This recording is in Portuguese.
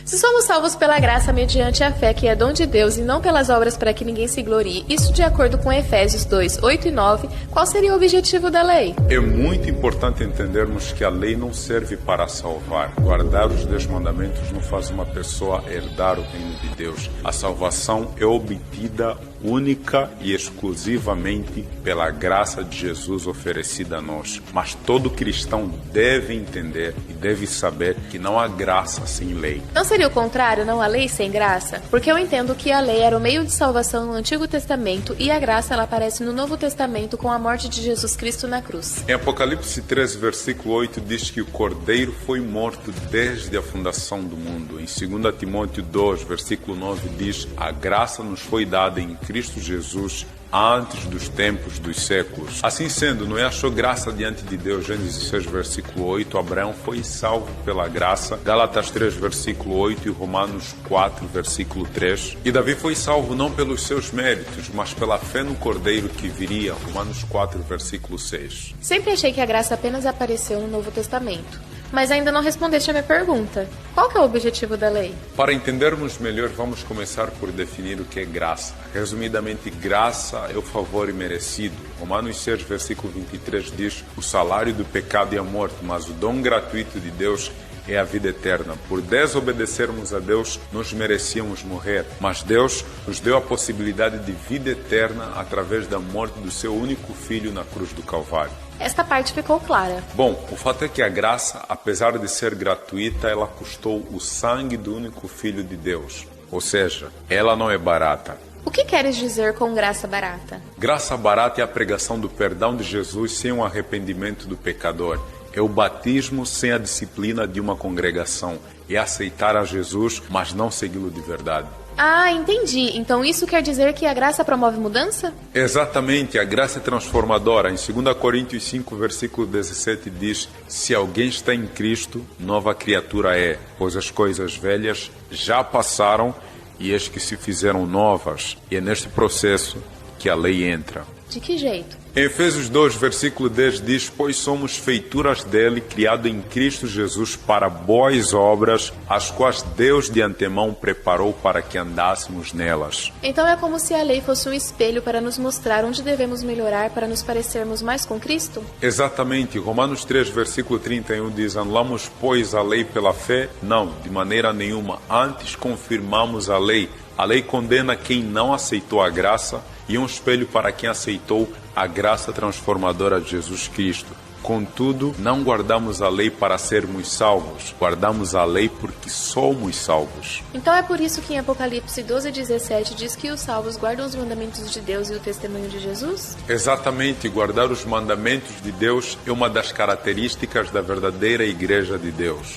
Se somos salvos pela graça mediante a fé que é dom de Deus e não pelas obras para que ninguém se glorie, isso de acordo com Efésios 2, 8 e 9, qual seria o objetivo da lei? É muito importante entendermos que a lei não serve para salvar. Guardar os 10 mandamentos não faz uma pessoa herdar o reino de Deus. A salvação é obtida única e exclusivamente pela graça de Jesus oferecida a nós. Mas todo cristão deve entender e deve saber que não há graça sem lei. Não seria o contrário, não há lei sem graça? Porque eu entendo que a lei era o meio de salvação no Antigo Testamento e a graça ela aparece no Novo Testamento com a morte de Jesus Cristo na cruz. Em Apocalipse 13, versículo 8, diz que o Cordeiro foi morto desde a fundação do mundo. Em 2 Timóteo 2, versículo 9, diz: a graça nos foi dada em Cristo Jesus antes dos tempos dos séculos. Assim sendo, Noé achou graça diante de Deus. Gênesis 6, versículo 8. Abraão foi salvo pela graça. Gálatas 3, versículo 8 e Romanos 4, versículo 3. E Davi foi salvo não pelos seus méritos, mas pela fé no Cordeiro que viria. Romanos 4, versículo 6. Sempre achei que a graça apenas apareceu no Novo Testamento. Mas ainda não respondeste a minha pergunta. Qual que é o objetivo da lei? Para entendermos melhor, vamos começar por definir o que é graça. Resumidamente, graça é o favor imerecido. Romanos 6, versículo 23 diz: o salário do pecado é a morte, mas o dom gratuito de Deus é a vida eterna. Por desobedecermos a Deus, nós merecíamos morrer, mas Deus nos deu a possibilidade de vida eterna através da morte do seu único filho na cruz do Calvário. Esta parte ficou clara. Bom, o fato é que a graça, apesar de ser gratuita, ela custou o sangue do único Filho de Deus. Ou seja, ela não é barata. O que queres dizer com graça barata? Graça barata é a pregação do perdão de Jesus sem o arrependimento do pecador. É o batismo sem a disciplina de uma congregação. É aceitar a Jesus, mas não segui-lo de verdade. Ah, entendi. Então isso quer dizer que a graça promove mudança? Exatamente, a graça é transformadora. Em 2 Coríntios 5, versículo 17 diz: se alguém está em Cristo, nova criatura é, pois as coisas velhas já passaram e eis que se fizeram novas. E é neste processo que a lei entra. De que jeito? Em Efésios 2, versículo 10 diz: pois somos feituras dele, criado em Cristo Jesus para boas obras, as quais Deus de antemão preparou para que andássemos nelas. Então é como se a lei fosse um espelho para nos mostrar onde devemos melhorar para nos parecermos mais com Cristo? Exatamente. Romanos 3, versículo 31 diz: anulamos, pois, a lei pela fé? Não, de maneira nenhuma. Antes confirmamos a lei. A lei condena quem não aceitou a graça e é um espelho para quem aceitou a graça transformadora de Jesus Cristo. Contudo, não guardamos a lei para sermos salvos, guardamos a lei porque somos salvos. Então é por isso que em Apocalipse 12:17 diz que os salvos guardam os mandamentos de Deus e o testemunho de Jesus? Exatamente, guardar os mandamentos de Deus é uma das características da verdadeira Igreja de Deus.